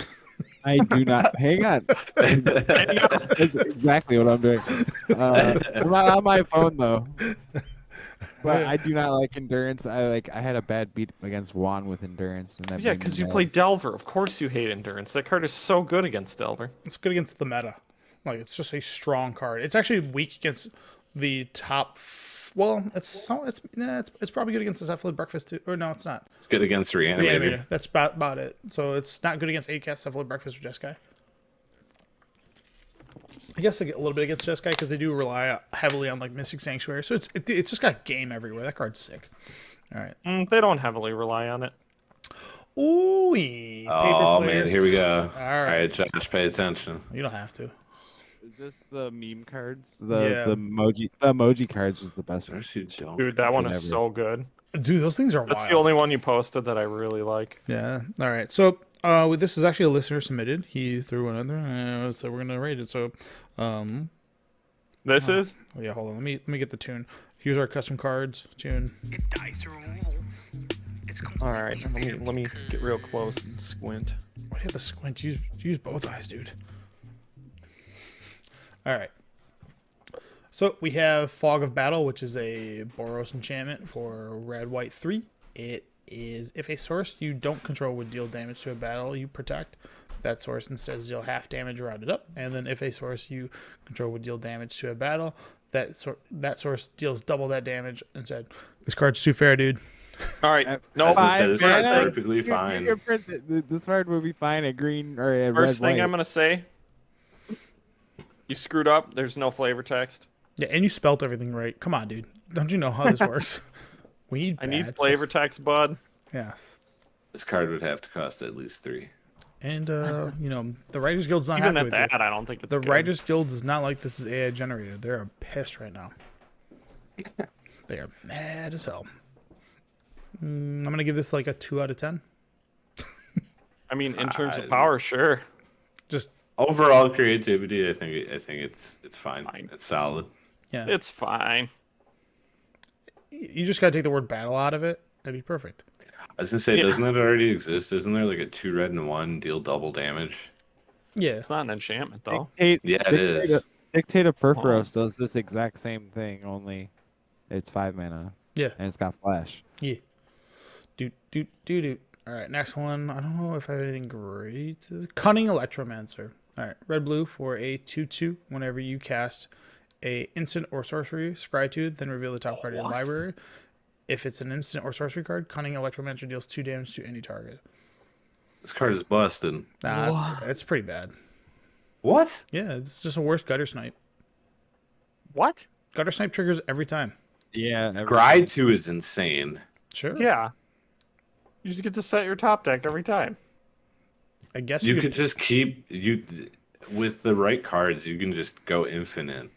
I do not. Hang on. That's exactly what I'm doing. I'm not on my phone though. But I do not like endurance. I had a bad beat against Juan with endurance, and that Yeah, made me because you mad. play Delver. Of course you hate Endurance. That card is so good against Delver. It's good against the meta. Like it's just a strong card. It's actually weak against the top. Well, it's probably good against the Cephalid Breakfast too. Or no, it's not. It's good against Reanimator. Reanimator. That's about it. So it's not good against ACAST, Cephalid Breakfast, or Jeskai. I guess I get a little bit against Jeskai because they do rely heavily on like Mystic Sanctuary. So it's just got game everywhere. That card's sick. All right. They don't heavily rely on it. Ooh, Oh man, here we go. All All right. right, Josh, pay attention. You don't have to. Is this the meme cards? Yeah. The emoji cards was the best one. First, you don't. Dude, that one is Never. so good. Dude, those things are That's wild. the only one you posted that I really like. Yeah. All right. So, this is actually a listener submitted. He threw another, so we're gonna rate it. So, This is? oh, yeah. Hold on. Let me get the tune. Here's our custom cards tune. All right, let me get real close and squint. Why do you have to squint? Use both eyes, dude. All right. So we have Fog of Battle, which is a Boros enchantment for red, white 3. It is if a source you don't control would deal damage to a battle you protect, that source instead deal half damage rounded up. And then if a source you control would deal damage to a battle, that source deals double that damage instead. This card's too fair, dude. All right, no. As I said, this First is thing, perfectly fine. This card would be fine at green or at first red, thing white. I'm gonna say, you screwed up. There's no flavor text. Yeah, and you spelt everything right. Come on, dude. Don't you know how this works? We need I need bad flavor text, bud. stuff. Yes. This card would have to cost at least 3. And the Writers Guild's not Even happy at with that, it. I don't think it's The good. Writers Guild is not like this is AI generated. They're pissed right now. They are mad as hell. I'm gonna give this like a 2 out of 10. I mean, in terms of power, sure. Just Overall creativity, I think it's fine. Fine. It's solid. yeah. It's fine. You just gotta take the word battle out of it. That'd be perfect. I was gonna say, Yeah. doesn't it already exist? Isn't there like a 2 red and 1 deal double damage? Yeah. It's not an enchantment though. Yeah, it is. Dictator Perforos does this exact same thing, only it's 5 mana Yeah. and it's got flash. Yeah. Do. All right, next one. I don't know if I have anything great. Cunning Electromancer. All right, red blue for a 2/2. Whenever you cast a instant or sorcery, scry 2, then reveal the top card of your library. If it's an instant or sorcery card, Cunning Electromancer deals 2 damage to any target. This card is busted. Nah, it's pretty bad. What? Yeah, it's just a worse Gutter Snipe. What? Gutter Snipe triggers every time. Yeah. Gride 2 is insane. Sure. Yeah. You just get to set your top deck every time. I guess You could just keep with the right cards. You can just go infinite.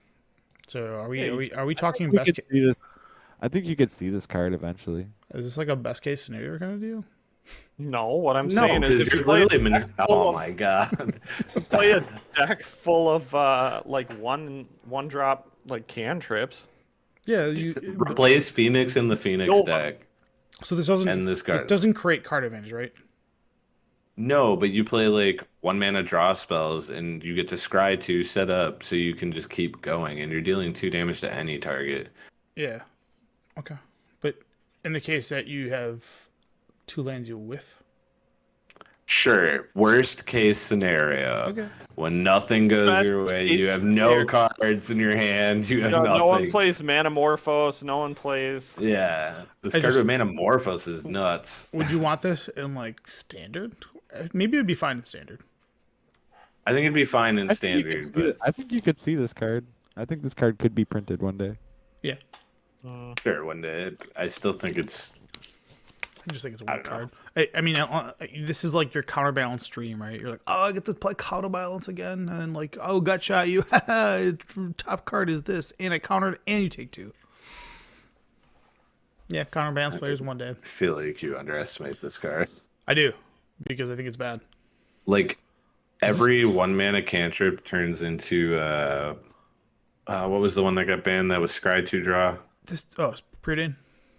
So are we talking We best? could see this. I think you could see this card eventually. Is this like a best case scenario kind of deal? No, what I'm No, saying is because if you you're play, literally full oh of- my god. play a deck full of like one drop like cantrips. Yeah. Replace Phoenix in the Phoenix Nova. deck. So this doesn't. And this card. It doesn't create card advantage, right? No, but you play like 1 mana draw spells and you get to scry 2 set up so you can just keep going and you're dealing 2 damage to any target. Yeah. Okay. But in the case that you have 2 lands you whiff. Sure, worst case scenario. Okay. When nothing goes Best your way, case you have no scenario. cards in your hand, you have nothing. No one plays Manamorphose. No one plays. Yeah, this I card just- with Manamorphose is nuts. Would you want this in like standard? Maybe it'd be fine in standard. I think it'd be fine in I think you could standard, see but it. I think you could see this card. I think this card could be printed one day. Yeah. sure, one day. I still think it's I just think it's a I weak don't know. card. I mean, this is like your counterbalance stream, right? You're like, oh, I get to play counterbalance again, and then like, oh, gut shot you. Top card is this, and I countered, and you take 2. Yeah, counterbalance players one day. I feel like you underestimate this card. I do because I think it's bad. Like every 1 mana cantrip turns into What was the one that got banned? That was Scry 2 draw. This it's preordained.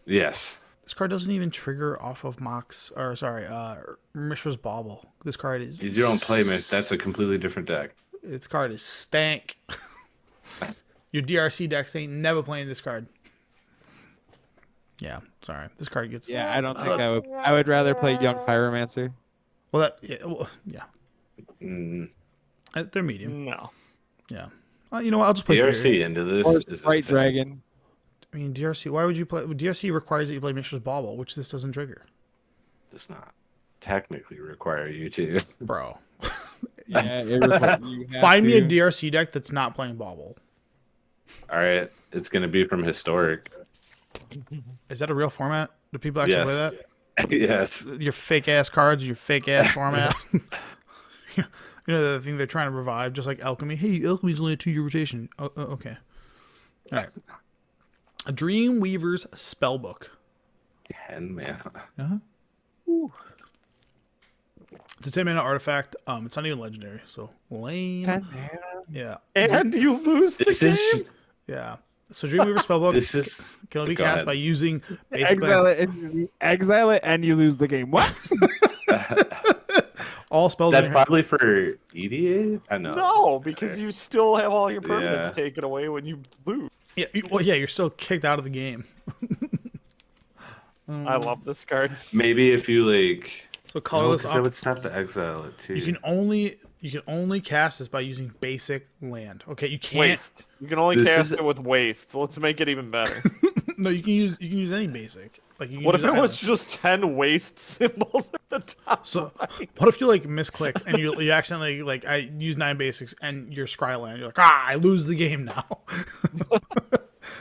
Yes. This card doesn't even trigger off of Mishra's Bauble. This card is. You don't play Mish. That's a completely different deck. This card is stank. Your DRC decks ain't never playing this card. Yeah, sorry. This card gets. Yeah, I don't think I would. I would rather play Young Pyromancer. Well, yeah. Mm. They're medium. No. Yeah. You know what? I'll just play DRC Fury. into this Or is Sprite insane. Dragon. I mean, DRC. Why would you play? DRC requires that you play Mishra's Bauble, which this doesn't trigger. Does not technically require you to. Bro. Yeah, you have Find me a to. DRC deck that's not playing Bauble. All right, it's gonna be from historic. Is that a real format? Do people actually play Yes. that? Yes. Your fake ass cards, your fake ass format. You know the thing they're trying to revive, just like Alchemy. Hey, Alchemy's only a 2-year rotation. Okay. All right. A Dreamweaver's Spellbook. 10 mana. It's a 10-mana artifact. It's not even legendary, so lame. Yeah. And you lose the This game. is. Yeah. So Dreamweaver Spellbook This is. can only be Go cast ahead. by using basically Exile it, and you lose the game. What? all spells. That's in your hand. probably for EDA. I know. No, because you still have all your permanents Yeah. taken away when you lose. Yeah, you're still kicked out of the game. I love this card. Maybe if you like. So colorless. that would stop the exile it too. You can only cast this by using basic land. Okay, you can't. Wastes. You can only This cast is- it with wastes. Let's make it even better. No, you can use any basic. Like you can What if use it was island. just 10 waste symbols at the top? So what if you like misclick and you accidentally like I use 9 basics and you're Scryland? You're like, I lose the game now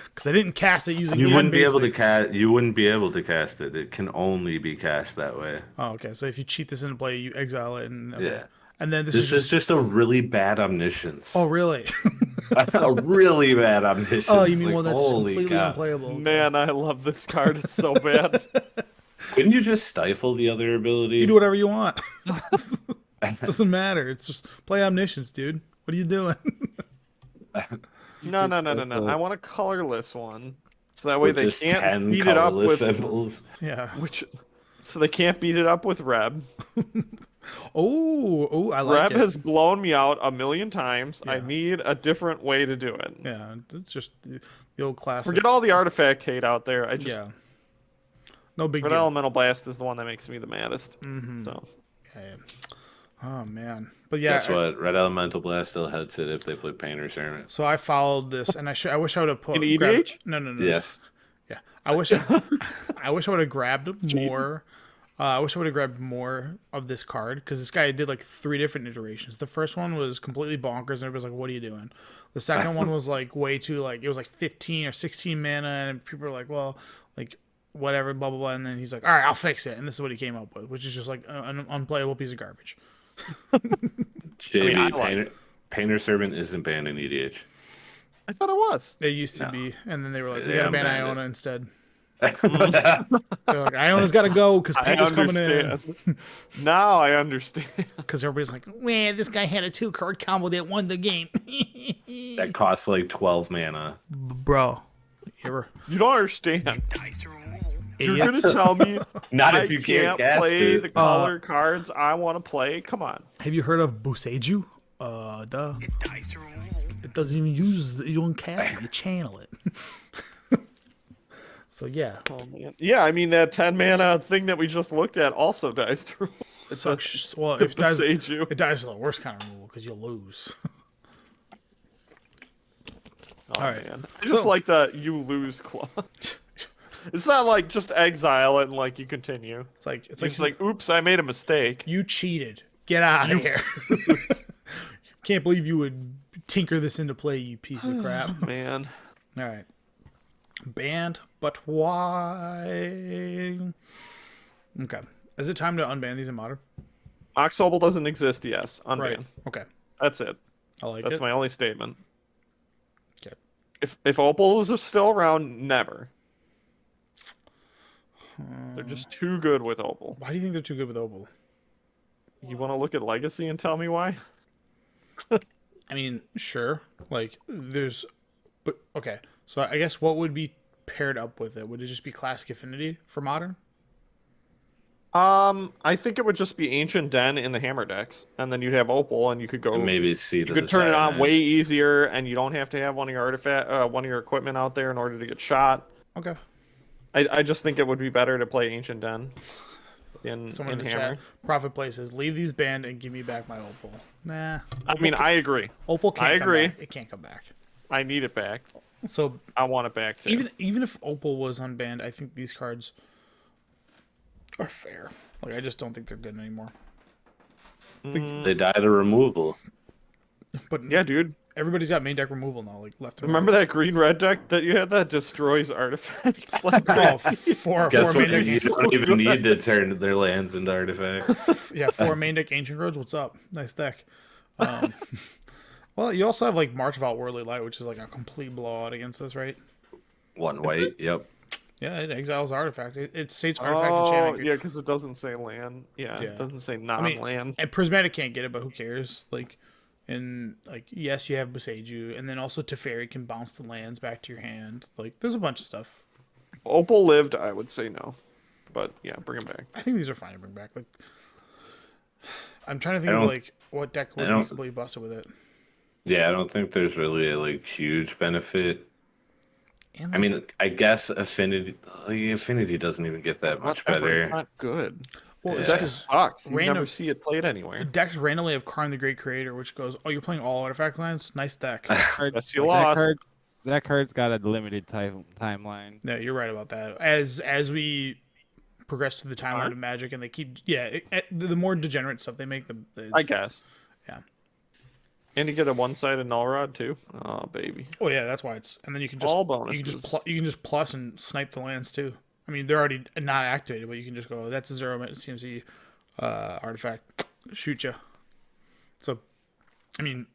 because I didn't cast it using. You 10 wouldn't be able to basics. cast. You wouldn't be able to cast it. It can only be cast that way. Oh, okay. So if you cheat this into play, you exile it, and okay. Yeah. And then this This is is just a really bad omniscience. oh really? A really bad omniscience. Oh, you mean Like, one that's holy completely cow. unplayable? Man, I love this card. It's so bad. Couldn't you just stifle the other ability? You do whatever you want. Doesn't matter. It's just play omniscience, dude. What are you doing? No. I want a colorless one. So that way With they just can't 10 beat it up colorless with symbols. Yeah. so they can't beat it up with Reb. Oh, I like Reb it. has blown me out a million times. I Yeah. need a different way to do it. Yeah, it's just the old classic. Forget all the artifact hate out there. I just Yeah. No big Red deal. Elemental Blast is the one that makes me the maddest. Mm-hmm. So Okay. Oh man, but yeah. Guess what? Red Elemental Blast still heads it if they play Painter Servant. So I followed this, and I wish I would have put. In grabbed- EDH? No. Yes. Yeah, I wish I wish I would have grabbed more. I wish I would have grabbed more of this card because this guy did like 3 different iterations. The first one was completely bonkers, and everybody's like, "What are you doing?" The second one was like way too like it was like 15 or 16 mana, and people were like, "Well, like whatever, blah blah blah." And then he's like, "All right, I'll fix it," and this is what he came up with, which is just like an unplayable piece of garbage. JD, I like Painter Servant isn't banned in EDH. I thought it was. They used to No. be, and then they were like, "We They gotta ban unbanned it. Iona instead." They're like, "Iona's got to go because I Painter's coming in." understand. Now I understand. Because everybody's like, "Man, this guy had a 2-card combo that won the game." That costs like 12 mana. Bro, you ever You don't understand. You're gonna idiots? tell me Not I if you can't cast play it. the color cards I want to play? Come on. Have you heard of Buseju? Duh. It doesn't even use. You don't cast it. You channel it. So yeah, Oh man. Yeah, I mean that 10 mana thing that we just looked at also dies to rule. it sucks. Well, if it dies, Buseju. it dies to the worst kind of rule because you'll lose. Oh, All right. man. I just like the you lose clause. It's not like just exile it and like you continue. It's like It's just like, oops, I made a mistake. you cheated. Get out of here. Can't believe you would tinker this into play, you piece of crap. Man. All right. Banned, but why? Okay. Is it time to unban these in modern? Mox Opal doesn't exist, yes. Unban. Right. Okay. That's it. I like That's it. my only statement. Okay. If Opals are still around, never. They're just too good with Opal. Why do you think they're too good with Opal? You want to look at Legacy and tell me why? I mean, sure. Like, there's But okay, so I guess what would be paired up with it? Would it just be Classic Affinity for Modern? I think it would just be Ancient Den in the hammer decks, and then you'd have Opal, and you could go. And maybe C You to could the turn it side, on man. way easier, and you don't have to have one of your one of your equipment out there in order to get shot. Okay. I just think it would be better to play Ancient Den in Someone in the hammer. chat, Profit Places, leave these banned and give me back my Opal. Nah. I mean, I agree. Opal can't I come agree. back. It can't come back. I need it back. So I want it back too. even if Opal was unbanned, I think these cards are fair. Like I just don't think they're good anymore. They died of removal. But Yeah, dude. everybody's got main deck removal now, like left and Remember that green-red deck that you had that destroys artifacts? Like right. Oh, four Guess main what? You deck. don't even need to turn their lands into artifacts. Yeah, 4 main deck Ancient Roads. What's up? Nice deck. Well, you also have like March of Outworldly Light, which is like a complete blowout against this, right? One white. Yep. Yeah, it exiles artifact. It states artifact Oh, enchantment. yeah, because it doesn't say land. Yeah, Yeah. it doesn't say I mean, non-land. and Prismatic can't get it, but who cares? Like, and like, yes, you have Boseiju, and then also Teferi can bounce the lands back to your hand. Like, there's a bunch of stuff. If Opal lived, I would say no. But yeah, bring him back. I think these are fine to bring back. Like, I'm trying to think I of don't- like what deck would I be don't- completely busted with it. Yeah, I don't think there's really a like huge benefit. And, I like, mean, I guess Affinity doesn't even get that much better. It's not good. well, The it's deck just sucks. You random- never see it played anywhere. decks randomly have Karn the Great Creator, which goes, oh, you're playing all artifact lands? Nice deck. That's you That lost. that card's got a limited timeline. No, you're right about that. As we progress through the timeline of Magic, and they keep, the more degenerate stuff they make, I guess. Yeah. And you get a one-sided null rod too. Oh baby. Oh yeah, that's why it's. And then you can just All You can bonuses. you can just plus and snipe the lands too. I mean, they're already not activated, but you can just go. That's a 0 CMC artifact. Shoot you. So, I mean,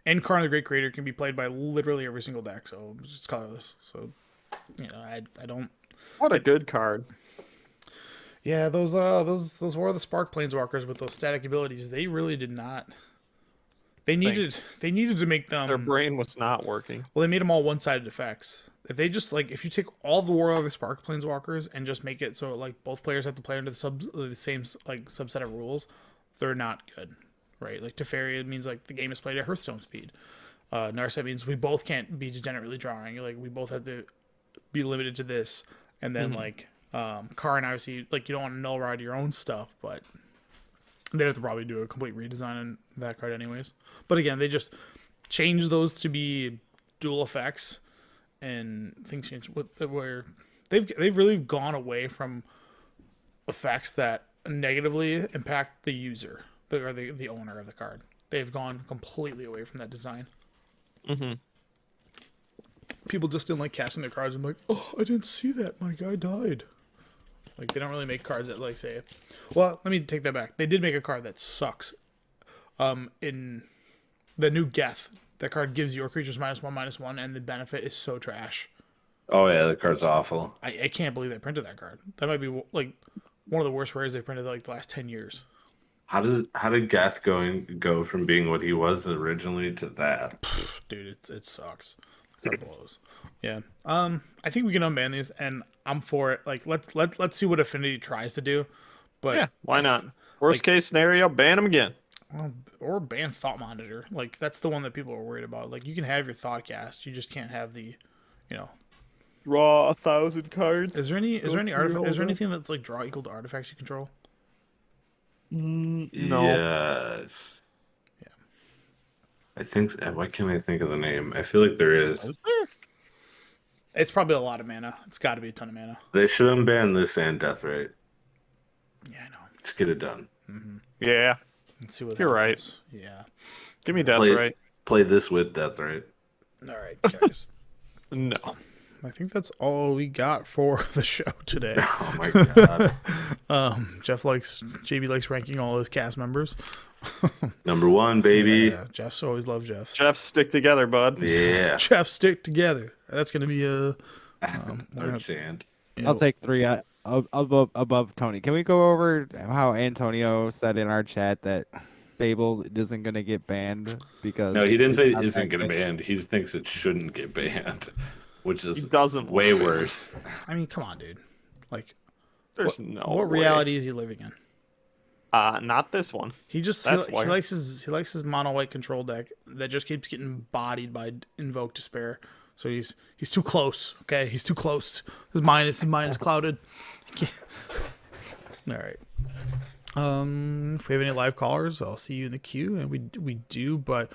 and Karn the Great Creator can be played by literally every single deck. So it's just colorless. So, I don't. What a good card. Yeah, those were the Spark Planeswalkers with those static abilities. They really did not. They needed to make them. Their brain was not working. Well, they made them all one-sided effects. If they just if you take all the War of the Spark Planeswalkers and just make it so like both players have to play under the same like subset of rules, they're not good, right? Like Teferi means like the game is played at Hearthstone speed. Narset means we both can't be degenerately drawing. Like we both have to be limited to this, and then Karn obviously like you don't want to null ride your own stuff, but they'd have to probably do a complete redesign on that card anyways. But again, they just changed those to be dual effects, and things changed where they've really gone away from effects that negatively impact the user or the owner of the card. They've gone completely away from that design. Mm-hmm. People just didn't like casting their cards and be like, oh, I didn't see that. My guy died. Like, they don't really make cards that, like, say... Well, let me take that back. They did make a card that sucks. In the new Geth, that card gives your creatures -1/-1, and the benefit is so trash. Oh yeah, the card's awful. I can't believe they printed that card. That might be, like, one of the worst rares they've printed, like, the last 10 years. How did Geth go from being what he was originally to that? Dude, it sucks. Card blows. Yeah. I think we can unban these, and I'm for it. Like, let's see what Affinity tries to do. But Yeah, why not? Worst case scenario, ban them again. Well, or ban Thought Monitor. Like, that's the one that people are worried about. Like, you can have your Thought Cast, you just can't have the, Draw 1,000 cards. Is there through anything that's like draw equal to artifacts you control? No. Yes. Yeah. I think. Why can't I think of the name? I feel like there is. Is there? It's probably a lot of mana. It's got to be a ton of mana. They should unban this and Death Right. Yeah, I know. Just get it done. Yeah. Let's see what. You're right. happens. Yeah. Give me Death Play- Right. Play this with Death Right. All right, guys. No. I think that's all we got for the show today. Oh my god. JB likes ranking all his cast members. Number 1, baby. Yeah, Jeff's always loved Jeff's. Jeff, stick together, bud. Yeah. Jeff stick together. That's gonna be a. Understand. I'll take 3 above Tony. Can we go over how Antonio said in our chat that Fable isn't gonna get banned because No, he didn't it's say it not isn't that going to good. ban. He thinks it shouldn't get banned, which He is doesn't way want it. worse. I mean, come on, dude. Like, There's no what way. reality is he living in? Not this one. He just That's he why. likes his mono white control deck that just keeps getting bodied by Invoke Despair. So he's too close. Okay, he's too close. His mind is clouded. He can't- All right. If we have any live callers, I'll see you in the queue, and we do. But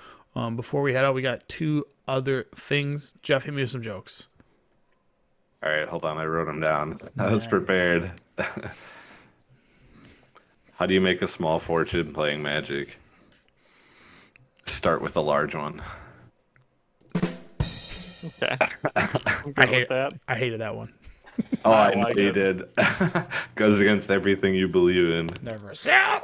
before we head out, we got two other things. Jeff, hit me with some jokes. All right, hold on. I wrote them down. I was Nice. prepared. How do you make a small fortune playing Magic? Start with a large one. Okay. I'm good with that. I hated that one. Oh, I know like you it. did. Goes against everything you believe in. Never sell.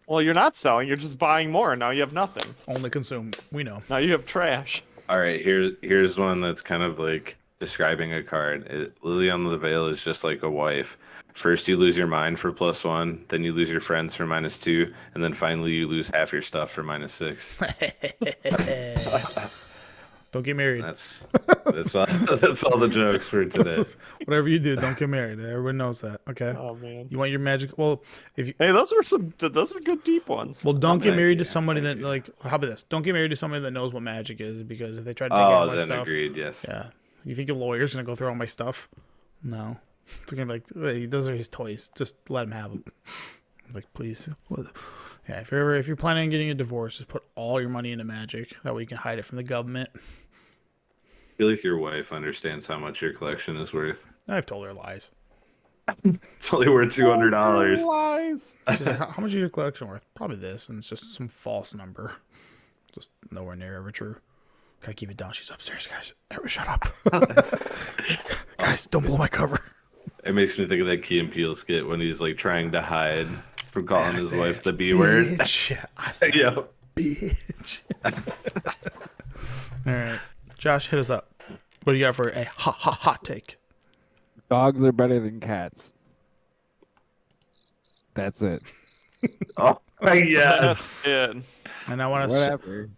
Well, you're not selling. You're just buying more. Now you have nothing. Only consume. We know. Now you have trash. All right, here's one that's kind of like describing a card. Liliana the Veil is just like a wife. First, you lose your mind for +1, then you lose your friends for -2, and then finally you lose half your stuff for -6. Don't get married. That's all. That's all the jokes for today. Whatever you do, don't get married. Everyone knows that. Okay. Oh man. You want your magic? Well, if you Hey, those are good deep ones. don't get Thank married you, to somebody thank that you. like. How about this? Don't get married to somebody that knows what magic is, because if they try to take all Oh, my then stuff, agreed. Yes. yeah. You think your lawyer's gonna go through all my stuff? No. They're gonna be like, hey, those are his toys. Just let him have them. Like, please. Yeah. If you're planning on getting a divorce, just put all your money into magic. That way you can hide it from the government. I feel like your wife understands how much your collection is worth. I've told her lies. It's only worth $200. Lies. She's like, how much is your collection worth? Probably this, and it's just some false number. Just nowhere near ever true. Gotta keep it down. She's upstairs, guys. Everyone shut up. Guys, don't blow my cover. It makes me think of that Key and Peele skit when he's like trying to hide from calling his wife the B word. Bitch. I said, Yeah. bitch. All right. Josh, hit us up. What do you got for a hot take? Dogs are better than cats. That's it. Oh, yes. That's it. And I want to. Whatever.